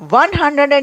100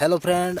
hello friend,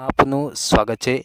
આપનું સ્વાગત છે।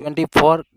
24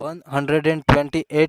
128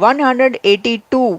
182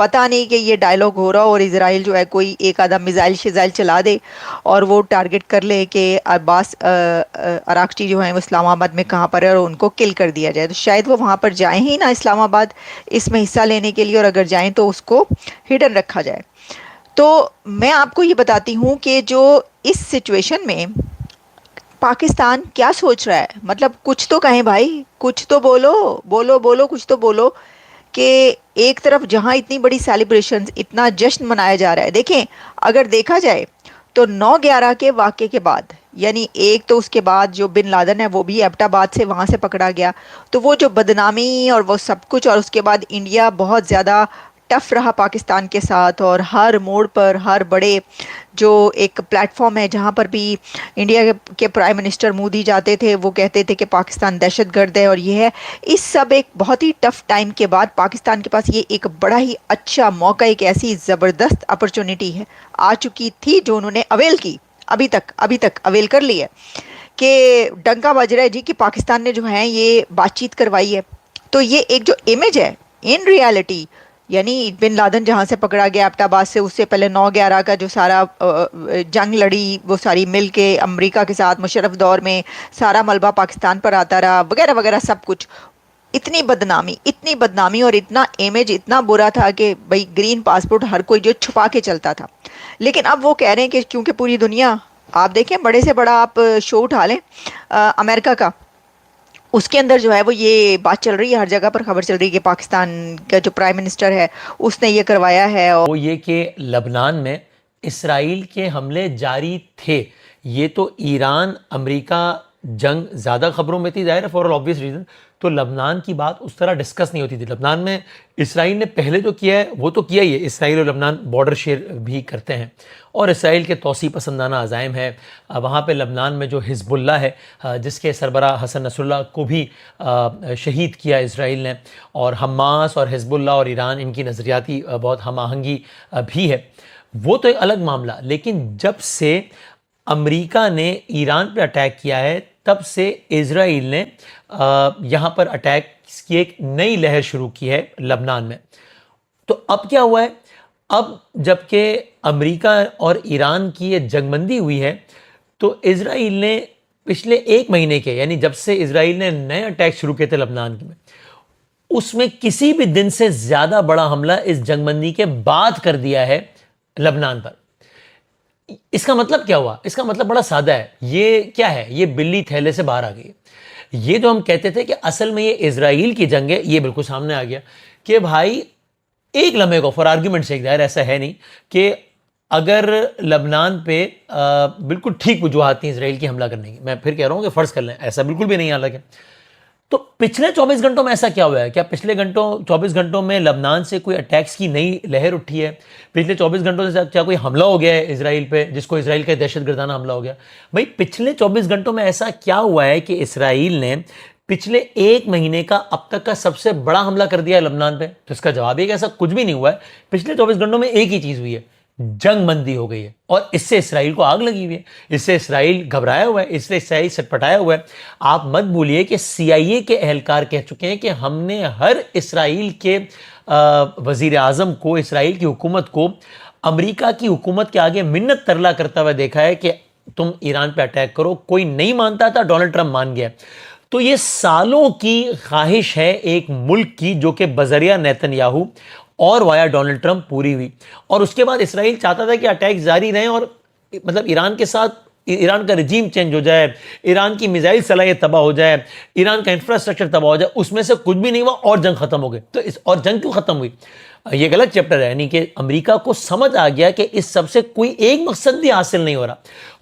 پتہ نہیں کہ یہ ڈائلاگ ہو رہا اور اسرائیل جو ہے کوئی ایک آدھا میزائل شزائل چلا دے اور وہ ٹارگٹ کر لے کہ عباس اراکچی جو ہیں وہ اسلام آباد میں کہاں پر ہے اور ان کو کل کر دیا جائے. تو شاید وہ وہاں پر جائیں ہی نا اسلام آباد اس میں حصہ لینے کے لیے, اور اگر جائیں تو اس کو ہڈن رکھا جائے. تو میں آپ کو یہ بتاتی ہوں کہ جو اس سچویشن میں پاکستان کیا سوچ رہا ہے, مطلب کچھ تو کہیں بھائی, کچھ تو بولو کچھ تو بولو کہ ایک طرف جہاں اتنی بڑی سیلیبریشنز, اتنا جشن منایا جا رہا ہے. دیکھیں اگر دیکھا جائے تو 9/11 کے واقعے کے بعد, یعنی ایک تو اس کے بعد جو بن لادن ہے وہ بھی ایبٹ آباد سے وہاں سے پکڑا گیا, تو وہ جو بدنامی اور وہ سب کچھ, اور اس کے بعد انڈیا بہت زیادہ ٹف رہا پاکستان کے ساتھ, اور ہر موڑ پر ہر بڑے جو ایک پلیٹ فارم ہے جہاں پر بھی انڈیا کے پرائم منسٹر مودی جاتے تھے وہ کہتے تھے کہ پاکستان دہشت گرد ہے اور یہ ہے. اس سب ایک بہت ہی ٹف ٹائم کے بعد پاکستان کے پاس یہ ایک بڑا ہی اچھا موقع, ایک ایسی زبردست اپرچونٹی ہے آ چکی تھی جو انہوں نے اویل کی, ابھی تک اویل کر لی ہے کہ ڈنکا بج رہا ہے جی کہ پاکستان نے جو ہے یہ بات چیت کروائی ہے. تو یہ ایک جو امیج ہے ان ریالٹی, یعنی بن لادن جہاں سے پکڑا گیا ایبٹ آباد سے, اس سے پہلے 9/11 کا جو سارا جنگ لڑی وہ ساری مل کے امریکہ کے ساتھ مشرف دور میں, سارا ملبہ پاکستان پر آتا رہا وغیرہ وغیرہ سب کچھ, اتنی بدنامی اور اتنا امیج اتنا برا تھا کہ بھائی گرین پاسپورٹ ہر کوئی جو چھپا کے چلتا تھا. لیکن اب وہ کہہ رہے ہیں کہ کیونکہ پوری دنیا, آپ دیکھیں بڑے سے بڑا آپ شو اٹھا لیں امریکہ کا, اس کے اندر جو ہے وہ یہ بات چل رہی ہے, ہر جگہ پر خبر چل رہی ہے کہ پاکستان کا جو پرائم منسٹر ہے اس نے یہ کروایا ہے. اور وہ یہ کہ لبنان میں اسرائیل کے حملے جاری تھے, یہ تو ایران امریکہ جنگ زیادہ خبروں میں تھی ظاہر ہے فار آبویس ریزن, تو لبنان کی بات اس طرح ڈسکس نہیں ہوتی تھی. لبنان میں اسرائیل نے پہلے جو کیا ہے وہ تو کیا ہی ہے, اسرائیل اور لبنان بارڈر شیئر بھی کرتے ہیں اور اسرائیل کے توسیع پسندانہ عزائم ہے. وہاں پہ لبنان میں جو حزب اللہ ہے جس کے سربراہ حسن نصر اللہ کو بھی شہید کیا اسرائیل نے, اور حماس اور حزب اللہ اور ایران ان کی نظریاتی بہت ہم آہنگی بھی ہے, وہ تو ایک الگ معاملہ. لیکن جب سے امریکہ نے ایران پہ اٹیک کیا ہے تب سے اسرائیل نے یہاں پر اٹیک کی ایک نئی لہر شروع کی ہے لبنان میں. تو اب کیا ہوا ہے, اب جب کہ امریکہ اور ایران کی یہ جنگ بندی ہوئی ہے تو اسرائیل نے پچھلے 1 مہینے کے, یعنی جب سے اسرائیل نے نئے اٹیک شروع کیے تھے لبنان میں, اس میں کسی بھی دن سے زیادہ بڑا حملہ اس جنگ بندی کے بعد کر دیا ہے لبنان پر. اس کا مطلب کیا ہوا؟ اس کا مطلب بڑا سادہ ہے. یہ کیا ہے؟ یہ بلی تھیلے سے باہر آ گئی. یہ جو ہم کہتے تھے کہ اصل میں یہ اسرائیل کی جنگ ہے, یہ بالکل سامنے آ گیا کہ بھائی ایک لمحے کو فار آرگیومنٹ سے, ظاہر ایسا ہے نہیں کہ اگر لبنان پہ بالکل ٹھیک وجوہات تھیں اسرائیل کی حملہ کرنے کی, میں پھر کہہ رہا ہوں کہ فرض کر لیں ایسا بالکل بھی نہیں, حالانکہ تو پچھلے 24 گھنٹوں میں ایسا کیا ہوا ہے؟ کیا پچھلے 24 گھنٹوں میں لبنان سے کوئی اٹیکس کی نئی لہر اٹھی ہے؟ پچھلے 24 گھنٹوں سے کیا کوئی حملہ ہو گیا ہے اسرائیل پہ جس کو اسرائیل کا دہشت گردانہ حملہ ہو گیا؟ بھائی پچھلے 24 گھنٹوں میں ایسا کیا ہوا ہے کہ اسرائیل نے پچھلے 1 مہینے کا اب تک کا سب سے بڑا حملہ کر دیا ہے لبنان پہ؟ تو اس کا جواب ہے کہ ایسا کچھ بھی نہیں ہوا ہے. پچھلے 24 گھنٹوں میں ایک ہی چیز ہوئی ہے, جنگ بندی ہو گئی ہے, اور اس سے اسرائیل کو آگ لگی ہوئی ہے, اس سے اسرائیل گھبرایا ہوا ہے, اس سے اسرائیل سٹپٹایا ہوا ہے. آپ مت بھولیے کہ CIA کے اہلکار کہہ چکے ہیں کہ ہم نے ہر اسرائیل کے وزیر اعظم کو, اسرائیل کی حکومت کو امریکہ کی حکومت کے آگے منت ترلا کرتا ہوا دیکھا ہے کہ تم ایران پہ اٹیک کرو. کوئی نہیں مانتا تھا, ڈونلڈ ٹرمپ مان گیا. تو یہ سالوں کی خواہش ہے ایک ملک کی جو کہ بذریعہ نیتن یاہو اور وایا ڈونلڈ ٹرمپ پوری ہوئی, اور اس کے بعد اسرائیل چاہتا تھا کہ اٹیک جاری رہیں اور مطلب ایران کے ساتھ ایران کا رجیم چینج ہو جائے, ایران کی میزائل صلاحیت تباہ ہو جائے, ایران کا انفراسٹرکچر تباہ ہو جائے. اس میں سے کچھ بھی نہیں ہوا اور جنگ ختم ہو گئی. تو اور جنگ کیوں ختم ہوئی؟ یہ ایک الگ چیپٹر ہے. یعنی کہ امریکہ کو سمجھ آ گیا کہ اس سب سے کوئی ایک مقصد بھی حاصل نہیں ہو رہا.